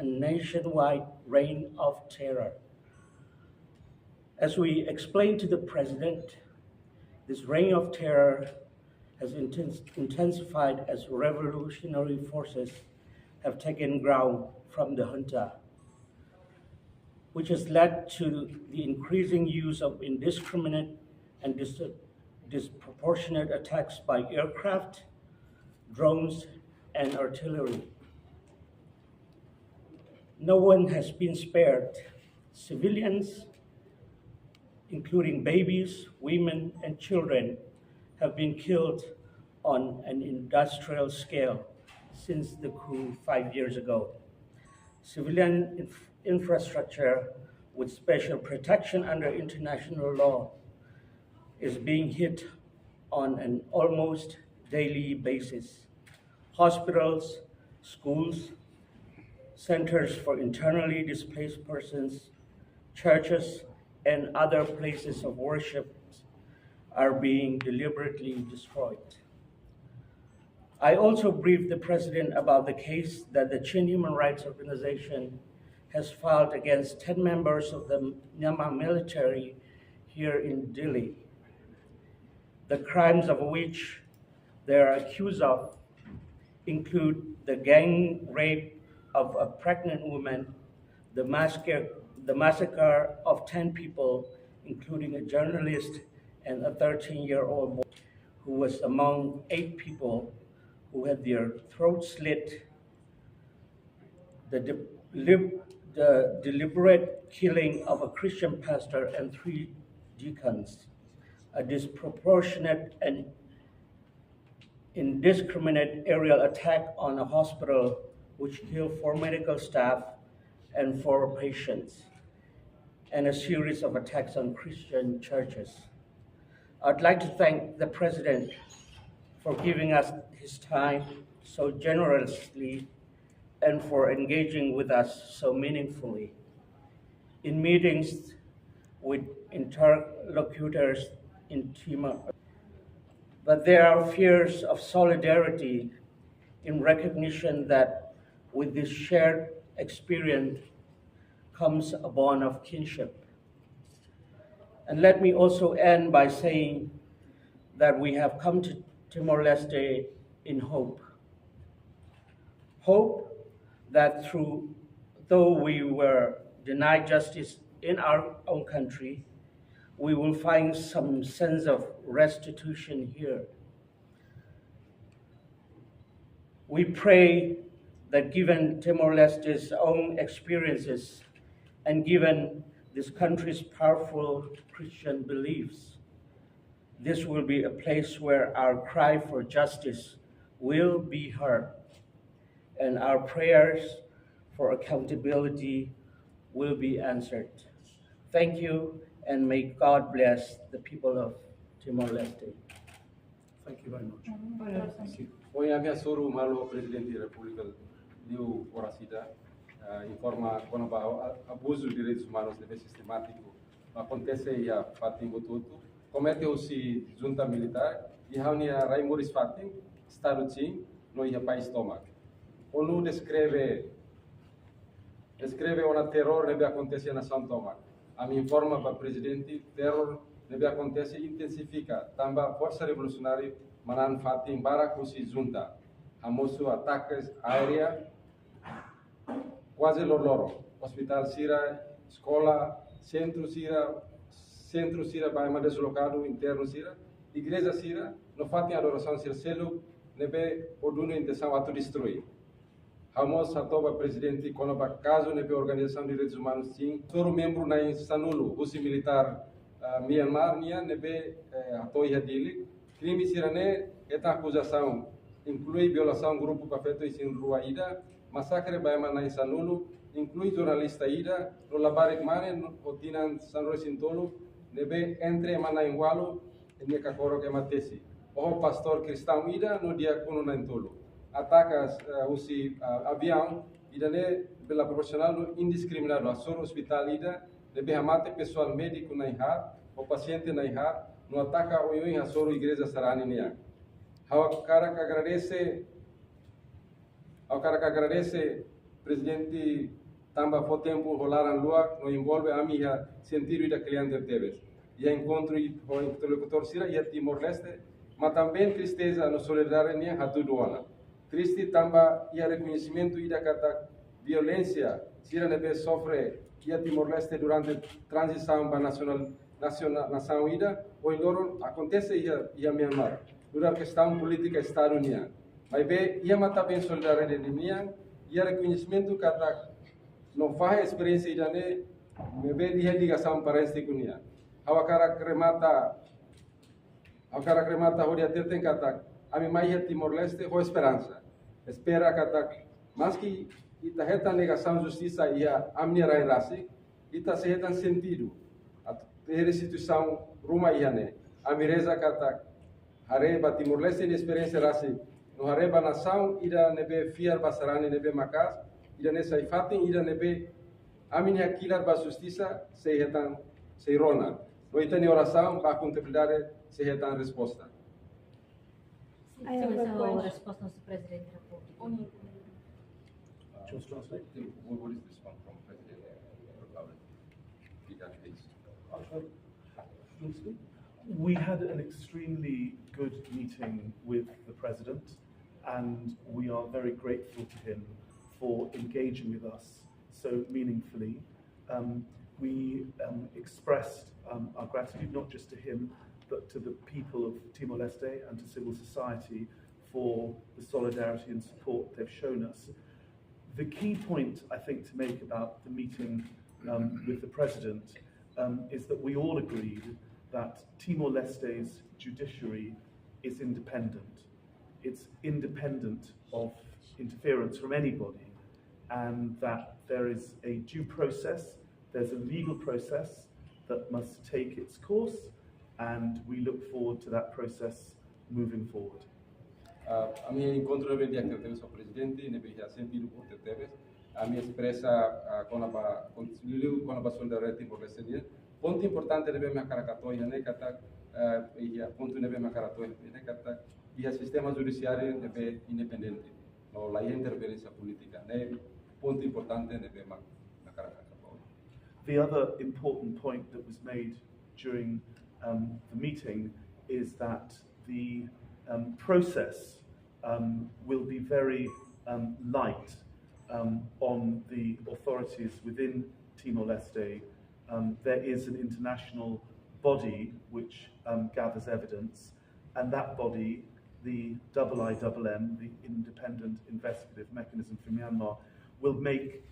a nationwide reign of terror. As we explained to the President, this reign of terror has intensified as revolutionary forces have taken ground from the junta, which has led to the increasing use of indiscriminate and disproportionate attacks by aircraft, drones, and artillery. No one has been spared. Civilians, including babies, women, and children, have been killed on an industrial scale since the coup 5 years ago. Civilian infrastructure with special protection under international law is being hit on an almost daily basis. Hospitals, schools, centers for internally displaced persons, churches, and other places of worship are being deliberately destroyed. I also briefed the President about the case that the Chin Human Rights Organization has filed against 10 members of the Myanmar military here in Delhi. The crimes of which they are accused of include the gang rape of a pregnant woman, the massacre of 10 people, including a journalist and a 13-year-old boy who was among 8 people who had their throats slit, the deliberate killing of a Christian pastor and 3 deacons, a disproportionate and indiscriminate aerial attack on a hospital which killed 4 medical staff and 4 patients, and a series of attacks on Christian churches. I'd like to thank the President for giving us his time so generously and for engaging with us so meaningfully in meetings with interlocutors in Timor. But there are fears of solidarity in recognition that with this shared experience comes a bond of kinship. And let me also end by saying that we have come to Timor-Leste in hope. Hope that though we were denied justice in our own country, we will find some sense of restitution here. We pray that given Timor-Leste's own experiences and given this country's powerful Christian beliefs, this will be a place where our cry for justice will be heard and our prayers for accountability will be answered. Thank you, and may God bless the people of Timor-Leste. Thank you very much. Thank you. Hoy había soro malo Presidente da República deu oracida informa quando abuso de direitos humanos deve sistemático acontece e a fatim botuto comete-se junta militar e raunia Raimuris fatim estado sim no ia país tomac. ONU descreve uma terror deve acontecer na São Tomé. A me informa para o Presidente terror deve acontecer intensifica. Também a força revolucionária manan fatim baracusi junta. Hamosu ataques aérea quase loro. Hospital Sira, escola, centro Sira vai mais deslocado interno Sira. Igreja Sira, no fatim adoração Sira selo nebe oduno intenção a destruir. Ramos Atoba Presidente quando para caso nebe organização de direitos humanos sim, todo membro na Insanulu, o militar Myanmar nia nebe atoi hadili, crime sirane eta acusação inclui violação grupo papeto em rua ida, massacre baima na Insanulu, inclui jornalista ida, no labarik mane o tinan Sanro Sintolo, nebe entre mana ingualo ne kakoro que matesi. O pastor cristão ida no diacono na Intolo. Atacas avião idane pela proporcional indiscriminado a soro hospital ida deve amate pessoal médico na ihar o paciente na ihar no ataca o em a soro igreja sarani nia ao cara que agradece Presidente tamba fo tempo rolaran lua no envolve a minha sentido da cliente teves. E encontro o interlocutor sira e Timor-Leste, mas também tristeza no solidariedade a tudo ona. Triste tamba e reconhecimento e da kata violência sira nebe sofre e Timor-Leste durante transição para nação ida o indoro acontece e a Myanmar durante questão política estadunidense. Mas be ia mata bem solidariedade de minha e reconhecimento kata não faz experiência idane me be dia ligação para este kunia. Awakara kremata horia teten kata ami mai Timor-Leste ho esperança. Espera kata mas que ita heta negação justiça ia amnia rai rasi ita se hetan sentido a restituição ruma iane amireza kata hareba Timor-Leste ni experiência rasi no hareba nação ida nebe fiar basarani nebe makas ida nessa ifatin ida nebe aminia kilar ba justiça se hetan se rona no itani oração ba contabilidade se hetan resposta. I have a resposta do Presidente da República. Just translate. What is this one from President Republic? We had an extremely good meeting with the President, and we are very grateful to him for engaging with us so meaningfully. We expressed our gratitude not just to him, but to the people of Timor-Leste and to civil society for the solidarity and support they've shown us. The key point, I think, to make about the meeting with the President is that we all agreed that Timor-Leste's judiciary is independent. It's independent of interference from anybody, and that there is a due process, there's a legal process that must take its course, and we look forward to that process moving forward. A minha encontro de dia que temos o presidente ne be sentido por teves a minha expressa com a solidariedade por Leste. Ponto importante nebe me caracatoi ne kata e ponto nebe me caracatoi ne kata e o sistema judiciário nebe independente no la interferência política ne ponto importante nebe me caracatoi. The other important point that was made during the meeting is that the process will be very light on the authorities within Timor-Leste. There is an international body which gathers evidence, and that body, the IIMM, the Independent Investigative Mechanism for Myanmar, will make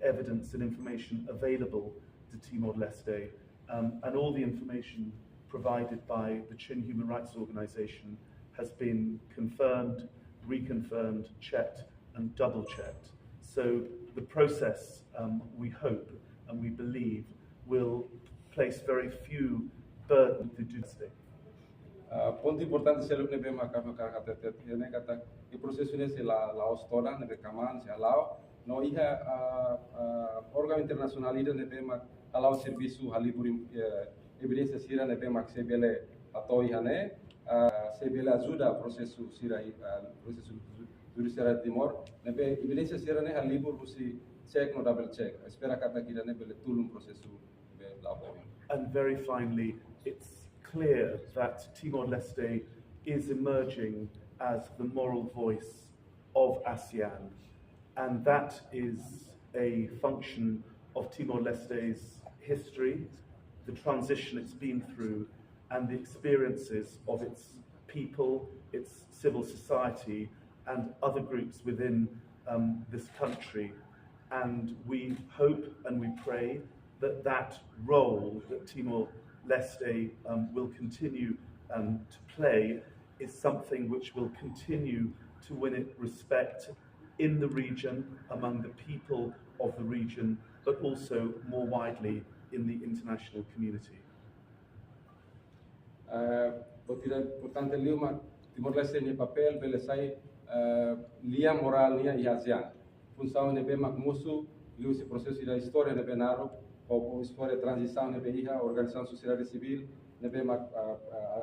evidence and information available to Timor-Leste, and all the information provided by the Chin Human Rights Organization has been confirmed, reconfirmed, checked, and double-checked. So the process, we hope and we believe, will place very few burden to do this. Ponto importante se ele nebe macam caracata ne kata e processo nesse la ostora nebe kaman se alao no iha órgão internacional ida nebe mac alao serviço ali por evidência sira nebe mac se bele atoi hane se bele ajuda processo sira processo judiciário de Timor nebe evidência sira ne ali por se check no double check espera kata kira nebe tulum processo be labo. And very finally, it's clear that Timor-Leste is emerging as the moral voice of ASEAN, and that is a function of Timor-Leste's history, the transition it's been through, and the experiences of its people, its civil society, and other groups within this country. And we hope and we pray that that role that Timor-Leste will continue to play is something which will continue to win it respect in the region, among the people of the region, but also more widely in the international community. Portanto, Timor-Leste ne papel pelo sai lia moral nia e ASEAN. Função ne bem macmusu, liu esse processo da história ne benaro, ou história de transição ne beia, organização sociedade civil ne bem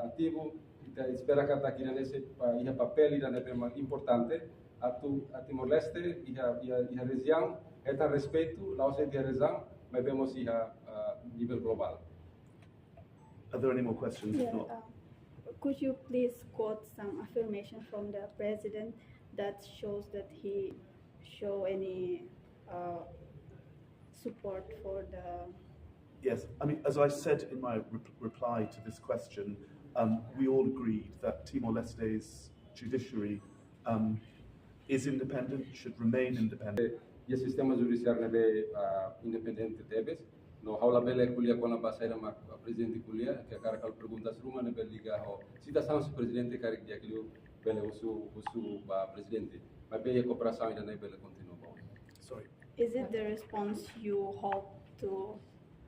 ativo, espera que aqui nesse ia papel ida ne bem importante, a Timor-Leste e a região é tan respeito lá os de região mas vemos a nível global. Are there any more questions? If not, could you please quote some affirmation from the president that shows that he show any support for the? yes, I mean, as I said in my reply to this question, we all agreed that Timor-Leste's judiciary is independent, should remain independent. E o sistema judiciário nebe independente debes no haula bele kulia kona basaira ma presidente kulia que cara kal perguntas ruma nebe liga ho citação se presidente cara dia que bele usu ba presidente mas bele cooperação ainda nebe continua. Sorry. Is it the response you hope to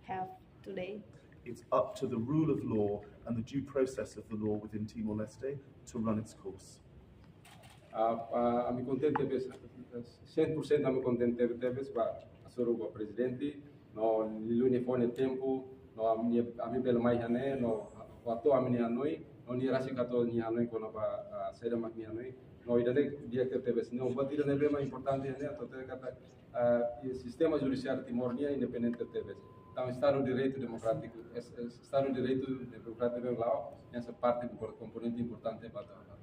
have today? It's up to the rule of law and the due process of the law within Timor-Leste to run its course. Ami contente bes 100% ami contente bes ba asoro ba presidente no luni fone tempo no ami bel mai hane no wato ami ni hanoi no ni rasi kato ni hanoi kona ba sera mak ni hanoi no idane dia que bes no batira ne bema importante hane to te kata sistema judiciário timor-nia independente bes então estado de direito democrático estado de direito democrático lá essa parte componente importante para